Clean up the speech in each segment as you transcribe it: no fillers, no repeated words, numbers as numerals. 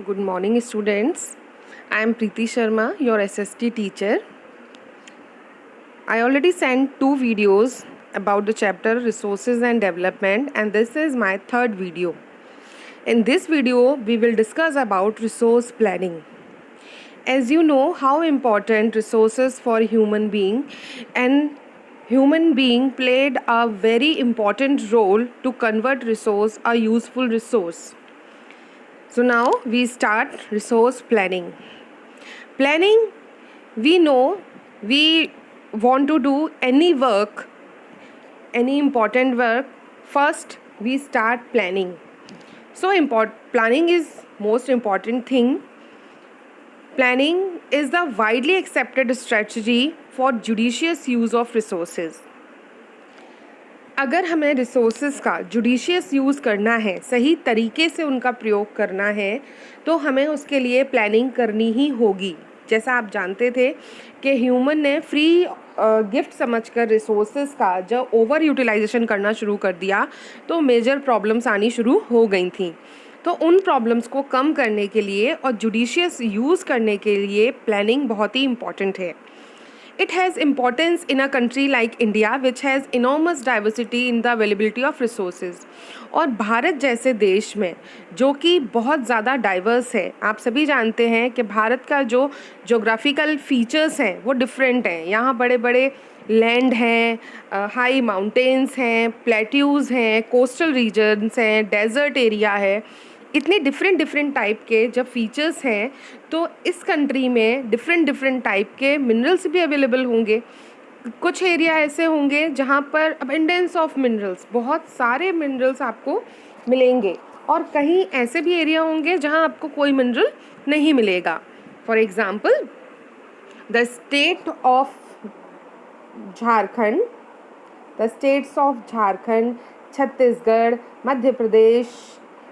Good morning, students. I am Preeti Sharma, your SST teacher. I already sent 2 videos about the chapter Resources and Development, and this is my third video. In this video, we will discuss about resource planning. As you know how important resources for human being, and human being played a very important role to convert resource a useful resource. So now we start resource planning. Planning, we know we want to do any work, any important work, first we start planning. So planning is most important thing. Planning is the widely accepted strategy for judicious use of resources. अगर हमें resources का judicious use करना है, सही तरीके से उनका प्रयोग करना है, तो हमें उसके लिए प्लानिंग करनी ही होगी. जैसा आप जानते थे कि ह्यूमन ने फ्री गिफ्ट समझकर रिसोर्सेज का जब ओवर यूटिलाइजेशन करना शुरू कर दिया तो मेजर प्रॉब्लम्स आनी शुरू हो गई थी. तो उन प्रॉब्लम्स को कम करने के लिए और जुडिशियस यूज़ करने के लिए प्लानिंग बहुत ही इम्पॉर्टेंट है. It has importance in a country like India, which has enormous diversity in the availability of resources. और भारत जैसे देश में जो कि बहुत ज़्यादा डाइवर्स है, आप सभी जानते हैं कि भारत का जो जोग्राफिकल फीचर्स हैं वो डिफरेंट हैं. यहाँ बड़े बड़े लैंड हैं, हाई माउंटेन्स हैं, प्लेट्यूज़ हैं, कोस्टल रीजन्स हैं, डेजर्ट एरिया है. इतने डिफरेंट टाइप के जब फीचर्स हैं तो इस कंट्री में डिफरेंट टाइप के मिनरल्स भी अवेलेबल होंगे. कुछ एरिया ऐसे होंगे जहाँ पर अबेंडेंस ऑफ मिनरल्स, बहुत सारे मिनरल्स आपको मिलेंगे, और कहीं ऐसे भी एरिया होंगे जहाँ आपको कोई मिनरल नहीं मिलेगा. For example, the state of Jharkhand, the states of Jharkhand, Chhattisgarh, Madhya Pradesh,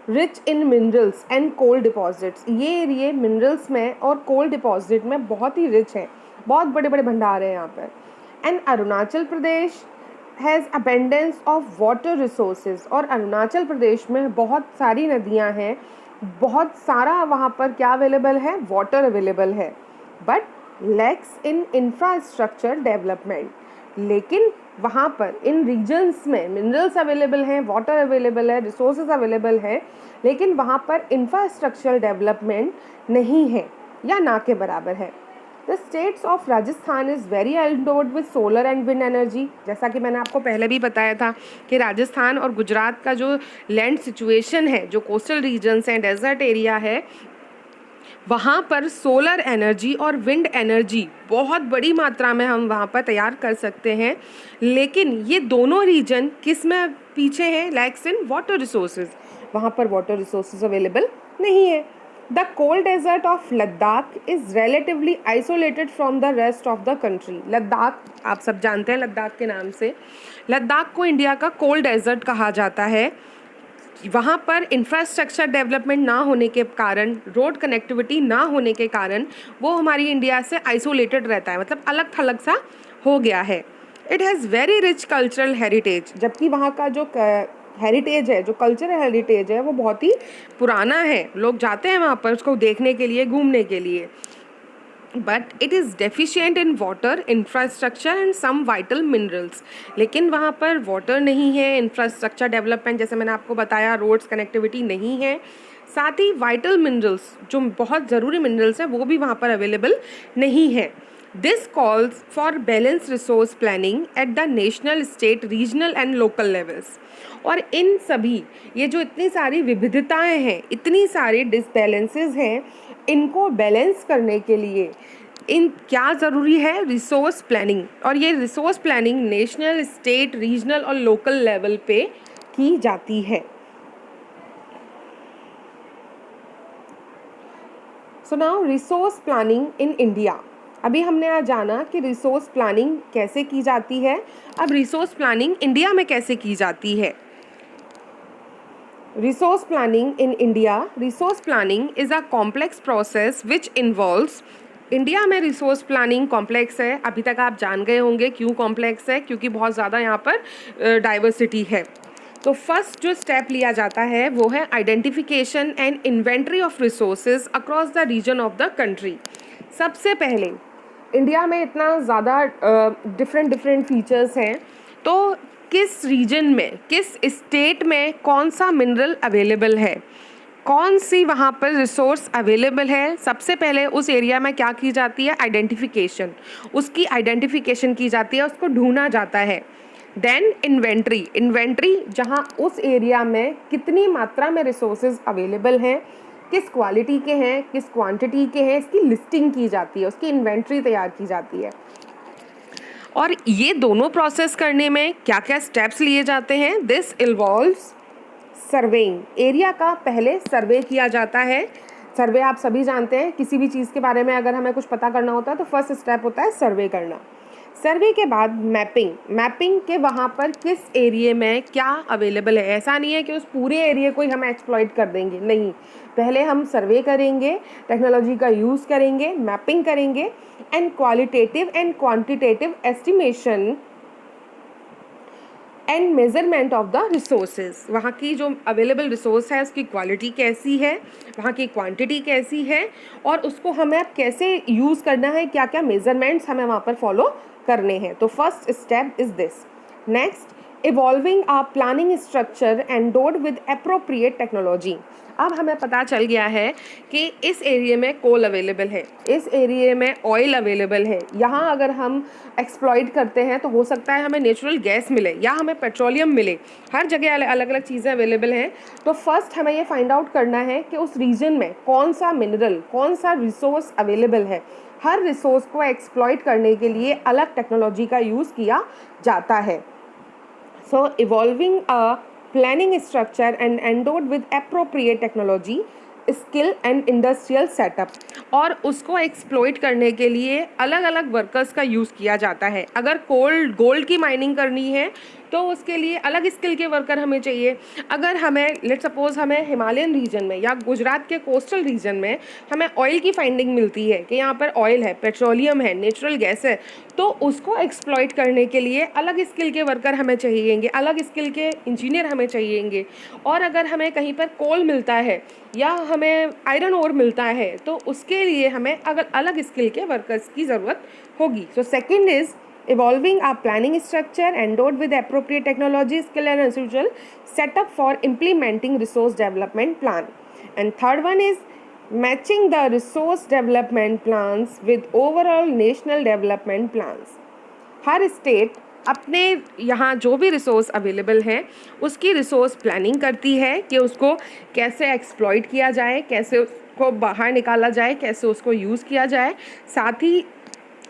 rich in minerals and coal deposits. ये एरिए मिनरल्स में और कोल डिपॉजिट में बहुत ही रिच हैं, बहुत बड़े बड़े भंडार हैं यहाँ पर. And Arunachal Pradesh has abundance of water resources. और अरुणाचल प्रदेश में बहुत सारी नदियाँ हैं, बहुत सारा वहाँ पर क्या अवेलेबल है, वाटर अवेलेबल है, but lakhs in infrastructure development. लेकिन वहाँ पर इन रीजन्स में मिनरल्स अवेलेबल हैं, वाटर अवेलेबल है, रिसोर्सेज अवेलेबल है, लेकिन वहाँ पर इंफ्रास्ट्रक्चर डेवलपमेंट नहीं है या ना के बराबर है. The states of Rajasthan is very endowed with solar and wind energy. जैसा कि मैंने आपको पहले भी बताया था कि राजस्थान और गुजरात का जो लैंड सिचुएशन है, जो कोस्टल रीजन्स हैं, डेजर्ट एरिया है, वहाँ पर सोलर एनर्जी और विंड एनर्जी बहुत बड़ी मात्रा में हम वहाँ पर तैयार कर सकते हैं. लेकिन ये दोनों रीजन किस में पीछे हैं, लैक्स इन वाटर रिसोर्सेज. वहाँ पर वाटर रिसोर्सेज अवेलेबल नहीं है. The cold desert of Ladakh is relatively isolated from the rest of the country. Ladakh आप सब जानते हैं, लद्दाख के नाम से. लद्दाख को इंडिया का कोल्ड डेजर्ट कहा जाता है. वहाँ पर इंफ्रास्ट्रक्चर डेवलपमेंट ना होने के कारण, रोड कनेक्टिविटी ना होने के कारण वो हमारी इंडिया से आइसोलेटेड रहता है, मतलब अलग थलग सा हो गया है. It has very rich cultural heritage. जबकि वहाँ का जो हेरिटेज है, जो कल्चरल हेरिटेज है, वो बहुत ही पुराना है. लोग जाते हैं वहाँ पर उसको देखने के लिए, घूमने के लिए. But it is deficient in water, infrastructure and some vital minerals. लेकिन वहाँ पर वाटर नहीं है, इंफ्रास्ट्रक्चर डेवलपमेंट जैसे मैंने आपको बताया, रोड्स कनेक्टिविटी नहीं है, साथ ही वाइटल मिनरल्स जो बहुत ज़रूरी मिनरल्स हैं वो भी वहाँ पर अवेलेबल नहीं है. This calls for balance resource planning at the national, state, regional and local levels. और इन सभी ये जो इतनी सारी विविधताएं हैं, इतनी सारी डिसबैलेंसेस हैं, इनको बैलेंस करने के लिए इन क्या ज़रूरी है, रिसोर्स प्लानिंग. और ये resource planning national, state, regional और लोकल लेवल पे की जाती है. So now resource planning in India. अभी हमने आज जाना कि रिसोर्स प्लानिंग कैसे की जाती है. अब रिसोर्स प्लानिंग इंडिया में कैसे की जाती है. Resource planning in India. Resource planning is a complex process which involves. India में रिसोर्स प्लानिंग कॉम्प्लेक्स है. अभी तक आप जान गए होंगे क्यों कॉम्प्लेक्स है, क्योंकि बहुत ज़्यादा यहाँ पर डाइवर्सिटी है. तो फर्स्ट जो स्टेप लिया जाता है वो है identification and inventory of resources across the region of the country. सबसे पहले इंडिया में इतना ज़्यादा डिफरेंट डिफरेंट फीचर्स हैं, तो किस रीजन में, किस स्टेट में कौन सा मिनरल अवेलेबल है, कौन सी वहाँ पर रिसोर्स अवेलेबल है, सबसे पहले उस एरिया में क्या की जाती है, आइडेंटिफिकेशन, उसकी आइडेंटिफिकेशन की जाती है, उसको ढूंढा जाता है। देन इन्वेंट्री, इन्वेंट्री जहाँ उस एरिया में कितनी मात्रा में रिसोर्सेज अवेलेबल हैं, किस क्वालिटी के हैं, किस क्वांटिटी के हैं, इसकी लिस्टिंग की जाती है, उसकी इन्वेंट्री तैयार की जाती है। और ये दोनों प्रोसेस करने में क्या क्या स्टेप्स लिए जाते हैं, दिस इन्वॉल्व्स सर्वेइंग, एरिया का पहले सर्वे किया जाता है। सर्वे आप सभी जानते हैं, किसी भी चीज़ के बारे में अगर हमें कुछ पता करना होता है तो फर्स्ट स्टेप होता है सर्वे करना। सर्वे के बाद मैपिंग, मैपिंग के वहाँ पर किस एरिया में क्या अवेलेबल है। ऐसा नहीं है कि उस पूरे एरिया को ही हम एक्सप्लॉइट कर देंगे, नहीं, पहले हम सर्वे करेंगे, टेक्नोलॉजी का यूज़ करेंगे, मैपिंग करेंगे, and qualitative and quantitative estimation and measurement of the resources, वहाँ की जो अवेलेबल रिसोर्स है उसकी क्वालिटी कैसी है, वहाँ की क्वांटिटी कैसी है, और उसको हमें अब कैसे यूज़ करना है, क्या क्या मेजरमेंट्स हमें वहाँ पर फॉलो करने हैं। तो first step is this. Next, evolving a planning structure endowed with appropriate technology. अब हमें पता चल गया है कि इस एरिया में कोल अवेलेबल है, इस एरिया में ऑयल अवेलेबल है, यहाँ अगर हम एक्सप्लॉइट करते हैं तो हो सकता है हमें नेचुरल गैस मिले या हमें पेट्रोलियम मिले, हर जगह अलग अलग चीज़ें अवेलेबल हैं। तो फर्स्ट हमें ये फाइंड आउट करना है कि उस रीजन में कौन सा मिनरल, कौन सा रिसोर्स अवेलेबल है। हर रिसोर्स को एक्सप्लॉइट करने के लिए अलग टेक्नोलॉजी का यूज़ किया जाता है। So evolving a planning structure and endowed with appropriate technology, skill and industrial setup, और उसको एक्सप्लॉइट करने के लिए अलग अलग वर्कर्स का यूज़ किया जाता है। अगर गोल्ड की माइनिंग करनी है तो उसके लिए अलग स्किल के वर्कर हमें चाहिए। अगर हमें लेट सपोज हमें हिमालयन रीजन में या गुजरात के कोस्टल रीजन में हमें ऑयल की फाइंडिंग मिलती है कि यहाँ पर ऑयल है, पेट्रोलियम है, नेचुरल गैस है, तो उसको एक्सप्लॉइट करने के लिए अलग स्किल के वर्कर हमें चाहिएंगे, अलग स्किल के इंजीनियर हमें चाहिएंगे। और अगर हमें कहीं पर कोल मिलता है या हमें आयरन ओर मिलता है तो उसके लिए हमें अगर अलग स्किल के वर्कर्स की ज़रूरत होगी। So second is evolving our planning structure endowed with appropriate technology, skill and institutional setup for implementing resource development plan. And third one is matching the resource development plans with overall national development plans. Her state अपने यहाँ जो भी resource available हैं उसकी resource planning करती है कि उसको कैसे एक्सप्लॉइट किया जाए, कैसे उसको बाहर निकाला जाए, कैसे उसको यूज़ किया जाए। साथ ही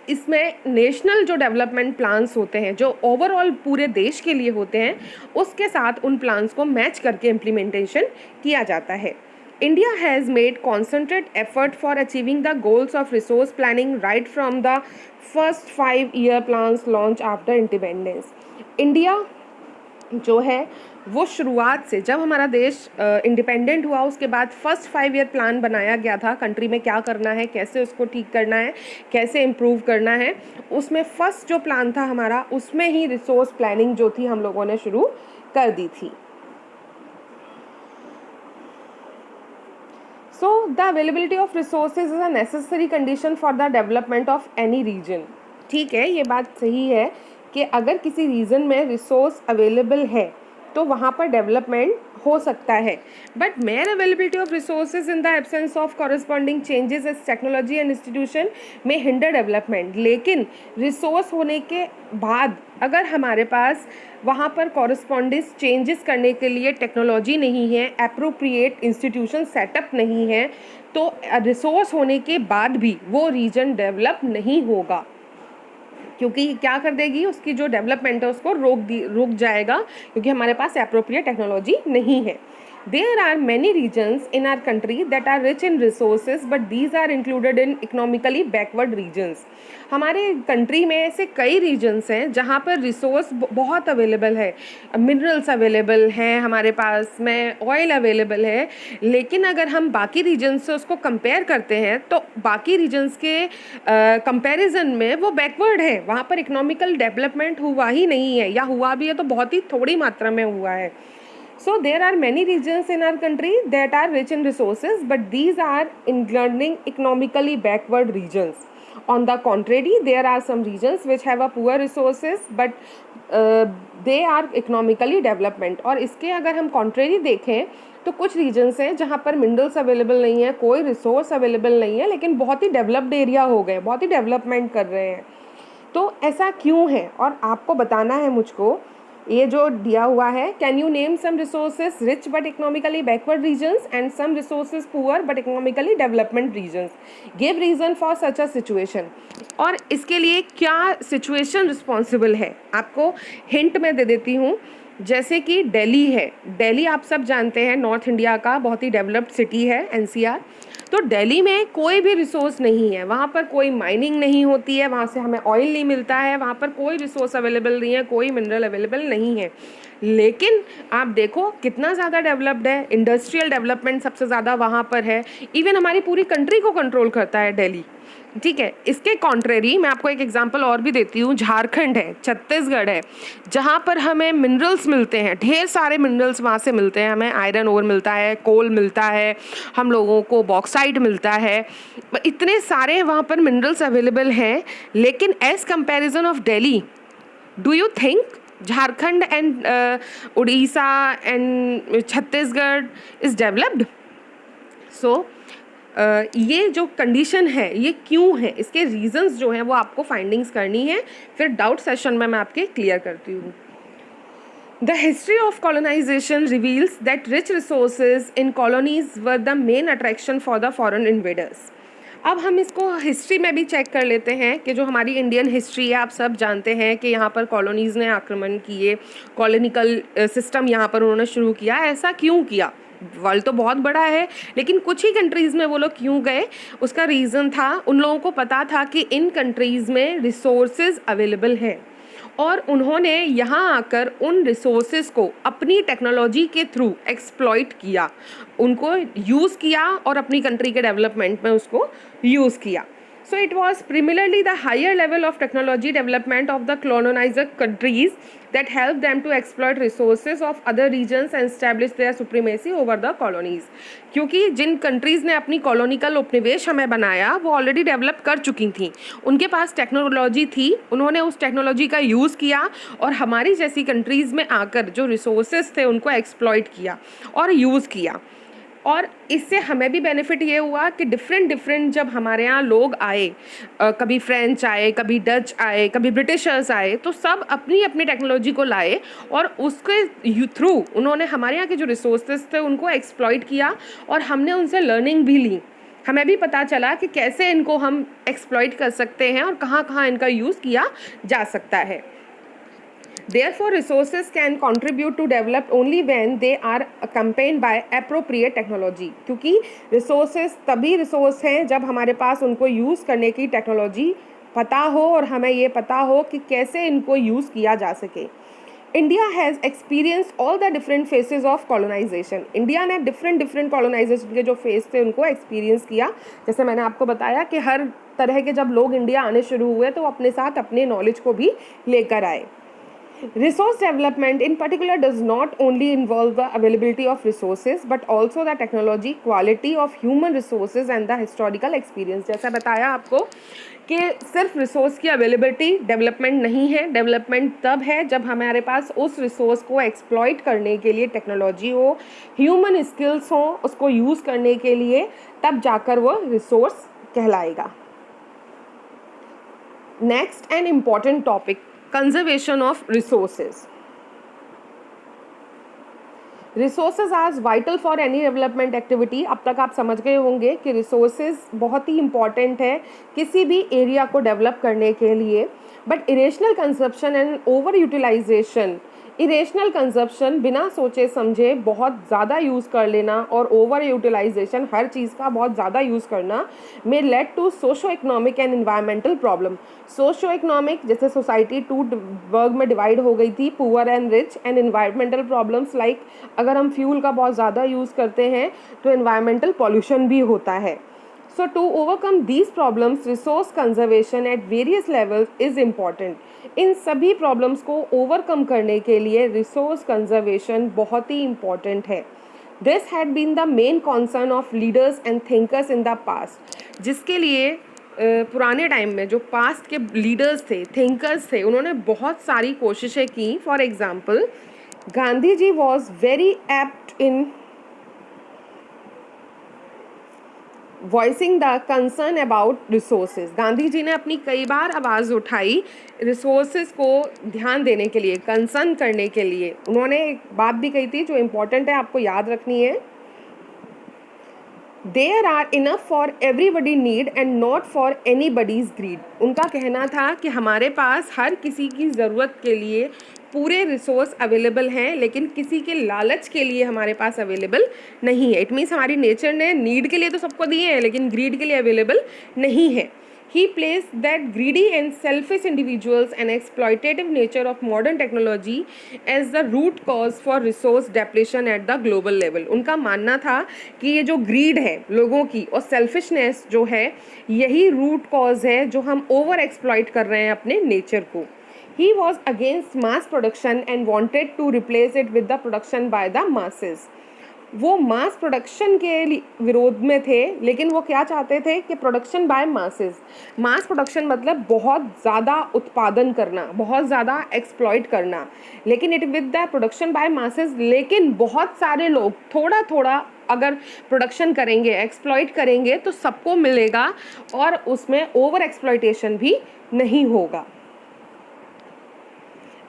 इसमें नेशनल जो डेवलपमेंट प्लान्स होते हैं जो ओवरऑल पूरे देश के लिए होते हैं उसके साथ उन प्लान्स को मैच करके इम्प्लीमेंटेशन किया जाता है। India has made concentrated effort for achieving the goals of resource planning right from the first 5-year plans launched after independence. India जो है वो शुरुआत से, जब हमारा देश इंडिपेंडेंट हुआ उसके बाद फर्स्ट 5-year प्लान बनाया गया था, कंट्री में क्या करना है, कैसे उसको ठीक करना है, कैसे इम्प्रूव करना है, उसमें फर्स्ट जो प्लान था हमारा उसमें ही रिसोर्स प्लानिंग जो थी हम लोगों ने शुरू कर दी थी। So the availability of resources is a necessary condition for the development of any region. ठीक है, ये बात सही है कि अगर किसी रीजन में रिसोर्स अवेलेबल है तो वहाँ पर डेवलपमेंट हो सकता है, but mere availability of resources in the absence of corresponding changes as technology and institution में हिंडर डेवलपमेंट। लेकिन रिसोर्स होने के बाद अगर हमारे पास वहाँ पर कॉरस्पॉन्डिंग चेंजेस करने के लिए टेक्नोलॉजी नहीं है, एप्रोप्रिएट इंस्टीट्यूशन सेटअप नहीं है, तो रिसोर्स होने के बाद भी वो रीजन डेवलप नहीं होगा, क्योंकि क्या कर देगी, उसकी जो डेवलपमेंट है उसको रोक जाएगा, क्योंकि हमारे पास एप्रोप्रिएट टेक्नोलॉजी नहीं है। There are many regions in our country that are rich in resources, but these are included in economically backward regions. हमारे कंट्री में ऐसे कई रीजन्स हैं जहाँ पर रिसोर्स बहुत अवेलेबल है, मिनरल्स अवेलेबल हैं, हमारे पास में ऑयल अवेलेबल है, लेकिन अगर हम बाकी रीजन्स से उसको कंपेयर करते हैं तो बाकी रीजन्स के कंपैरिजन में वो बैकवर्ड है, वहाँ पर इकोनॉमिकल डेवलपमेंट हुआ ही नहीं है, या हुआ भी है तो बहुत ही थोड़ी मात्रा में हुआ है। So there are many regions in our country that are rich in resources, but these are including economically backward regions. On the contrary, there are some regions which have a poor resources, but they are economically development. और इसके अगर हम contrary देखें तो कुछ regions हैं जहाँ पर मिनरल्स अवेलेबल नहीं है, कोई रिसोर्स अवेलेबल नहीं है, लेकिन बहुत ही डेवलप्ड एरिया हो गए, बहुत ही डेवलपमेंट कर रहे हैं. तो ऐसा क्यों है और आपको बताना है मुझको. ये जो दिया हुआ है, can you name some resources rich but economically backward regions and some resources poor but economically development regions. Give reason for such a situation. और इसके लिए क्या सिचुएशन रिस्पॉन्सिबल है, आपको हिंट मैं दे देती हूँ. जैसे कि दिल्ली है. दिल्ली आप सब जानते हैं नॉर्थ इंडिया का बहुत ही डेवलप्ड सिटी है, एनसीआर. तो दिल्ली में कोई भी रिसोर्स नहीं है, वहाँ पर कोई माइनिंग नहीं होती है, वहाँ से हमें ऑयल नहीं मिलता है, वहाँ पर कोई रिसोर्स अवेलेबल नहीं है, कोई मिनरल अवेलेबल नहीं है. लेकिन आप देखो कितना ज़्यादा डेवलप्ड है, इंडस्ट्रियल डेवलपमेंट सबसे ज़्यादा वहाँ पर है. इवन हमारी पूरी कंट्री को कंट्रोल करता है दिल्ली. ठीक है. इसके कॉन्ट्रेरी मैं आपको एक एग्जांपल और भी देती हूँ. झारखंड है, छत्तीसगढ़ है, जहाँ पर हमें मिनरल्स मिलते हैं, ढेर सारे मिनरल्स वहाँ से मिलते हैं. हमें आयरन ओर मिलता है, कोल मिलता है, हम लोगों को बॉक्साइट मिलता है, इतने सारे वहाँ पर मिनरल्स अवेलेबल हैं. लेकिन as comparison of Delhi, do you think Jharkhand and Orissa and Chhattisgarh is developed? So ये जो कंडीशन है ये क्यों है, इसके रीजंस जो हैं वो आपको फाइंडिंग्स करनी है, फिर डाउट सेशन में मैं आपके क्लियर करती हूँ. The history of colonisation reveals that rich resources in colonies were the main attraction for the foreign invaders. अब हम इसको हिस्ट्री में भी चेक कर लेते हैं कि जो हमारी इंडियन हिस्ट्री है, आप सब जानते हैं कि यहाँ पर कॉलोनीज़ ने आक्रमण किए, कॉलोनिकल सिस्टम यहाँ पर उन्होंने शुरू किया. ऐसा क्यों किया? वर्ल्ड तो बहुत बड़ा है, लेकिन कुछ ही कंट्रीज़ में वो लोग क्यों गए, उसका रीज़न था उन लोगों को पता था कि इन कंट्रीज़ में रिसोर्सेज अवेलेबल हैं और उन्होंने यहाँ आकर उन रिसोर्सेज को अपनी टेक्नोलॉजी के थ्रू एक्सप्लॉइट किया, उनको यूज़ किया और अपनी कंट्री के डेवलपमेंट में उसको यूज़ किया. So it was primarily the higher level of technology development of the colonizer countries that helped them to exploit resources of other regions and establish their supremacy over the colonies. क्योंकि जिन countries ने अपनी कॉलोनिकल उपनिवेश हमें बनाया वो already develop कर चुकी थी, उनके पास टेक्नोलॉजी थी, उन्होंने उस टेक्नोलॉजी का यूज़ किया और हमारी जैसी कंट्रीज़ में आकर जो रिसोर्सेज थे उनको एक्सप्लॉइट किया और यूज़ किया. और इससे हमें भी बेनिफिट ये हुआ कि डिफरेंट जब हमारे यहाँ लोग आए, कभी फ्रेंच आए, कभी डच आए, कभी ब्रिटिशर्स आए, तो सब अपनी अपनी टेक्नोलॉजी को लाए और उसके थ्रू उन्होंने हमारे यहाँ के जो रिसोर्सेज थे उनको एक्सप्लॉइट किया और हमने उनसे लर्निंग भी ली. हमें भी पता चला कि कैसे इनको हम एक्सप्लॉइट कर सकते हैं और कहाँ कहाँ इनका यूज़ किया जा सकता है. Therefore, resources can contribute to develop only when they are accompanied by appropriate technology. क्योंकि resources तभी resource हैं जब हमारे पास उनको use करने की टेक्नोलॉजी पता हो और हमें ये पता हो कि कैसे इनको यूज़ किया जा सके. India has experienced all the different phases of colonization. India ने different colonization के जो फेज थे उनको एक्सपीरियंस किया. जैसे मैंने आपको बताया कि हर तरह के जब लोग इंडिया आने शुरू हुए तो अपने साथ अपने नॉलेज को भी लेकर आए. Resource development in particular does not only involve the availability of resources but also the technology, quality of human resources and the historical experience. जैसा बताया आपको कि सिर्फ रिसोर्स की अवेलेबिलिटी डेवलपमेंट नहीं है. डेवलपमेंट तब है जब हमारे पास उस रिसोर्स को एक्सप्लॉइट करने के लिए टेक्नोलॉजी हो, ह्यूमन स्किल्स हो उसको यूज़ करने के लिए, तब जाकर वो रिसोर्स कहलाएगा. Next and important topic, conservation of resources. Resources are vital for any development activity. अब तक आप समझ गए होंगे कि resources बहुत ही important है किसी भी एरिया को डेवलप करने के लिए. But irrational consumption and over utilisation, irrational consumption बिना सोचे समझे बहुत ज़्यादा यूज़ कर लेना और ओवर यूटिलाइजेशन हर चीज़ का बहुत ज़्यादा यूज़ करना में led to socio economic and environmental problem. Socio economic जैसे सोसाइटी टू वर्ग में डिवाइड हो गई थी, poor and rich, and environmental problems like अगर हम फ्यूल का बहुत ज़्यादा यूज़ करते हैं तो इन्वायरमेंटल पॉल्यूशन भी होता है. So to overcome these problems, resource conservation at various levels is important. इन सभी प्रॉब्लम्स को ओवरकम करने के लिए रिसोर्स कंजर्वेशन बहुत ही इम्पॉर्टेंट है. This had been the main concern of leaders and thinkers in the past, जिसके लिए पुराने टाइम में जो पास्ट के लीडर्स थे, थिंकर्स थे, उन्होंने बहुत सारी कोशिशें की. For example, Gandhi ji was very apt in voicing the concern about resources. Gandhi ji ने अपनी कई बार आवाज़ उठाई रिसोर्सेज को ध्यान देने के लिए, कंसर्न करने के लिए. उन्होंने एक बात भी कही थी जो इम्पोर्टेंट है, आपको याद रखनी है. There are enough for everybody need and not for anybody's greed. उनका कहना था कि हमारे पास हर किसी की ज़रूरत के लिए पूरे रिसोर्स अवेलेबल हैं, लेकिन किसी के लालच के लिए हमारे पास अवेलेबल नहीं है. इट मीन्स हमारी नेचर ने नीड के लिए तो सबको दिए हैं, लेकिन ग्रीड के लिए अवेलेबल नहीं है. He placed that greedy and selfish individuals and exploitative nature of modern technology as the root cause for resource depletion at the global level. उनका मानना था कि ये जो greed है लोगों की और selfishness जो है, यही root cause है जो हम over exploit कर रहे हैं अपने nature को. He was against mass production and wanted to replace it with the production by the masses. वो मास प्रोडक्शन के विरोध में थे, लेकिन वो क्या चाहते थे कि production by masses. Mass production मतलब बहुत ज़्यादा उत्पादन करना, बहुत ज़्यादा एक्सप्लॉइट करना, लेकिन it with the production by masses. लेकिन बहुत सारे लोग थोड़ा थोड़ा अगर प्रोडक्शन करेंगे, एक्सप्लॉइट करेंगे, तो सबको मिलेगा और उसमें ओवर एक्सप्लॉइटेशन भी नहीं होगा.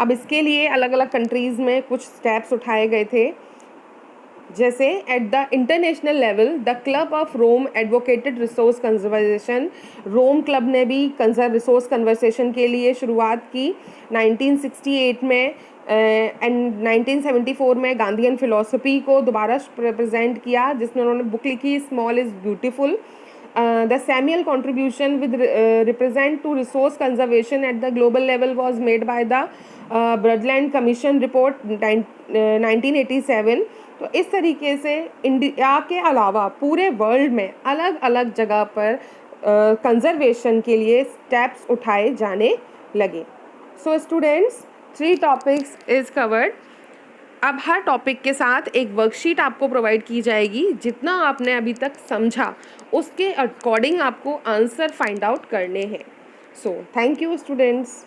अब इसके लिए अलग अलग कंट्रीज़ में कुछ स्टेप्स उठाए गए थे. जैसे at the international level the club of Rome advocated resource conservation. Rome club ने भी रिसोर्स कंजर्वेशन के लिए शुरुआत की 1968 में. एंड 1974 में गांधीयन फिलोसफी को दोबारा रिप्रेजेंट किया, जिसमें उन्होंने बुक लिखी small is beautiful. The Samuel contribution with represent to resource conservation at the global level was made by the Brundtland Commission report 1987. तो इस तरीके से इंडिया के अलावा पूरे वर्ल्ड में अलग अलग जगह पर कंजर्वेशन के लिए स्टेप्स उठाए जाने लगे. So students, 3 topics is covered. अब हर टॉपिक के साथ एक वर्कशीट आपको प्रोवाइड की जाएगी. जितना आपने अभी तक समझा उसके अकॉर्डिंग आपको आंसर फाइंड आउट करने हैं. So thank you students.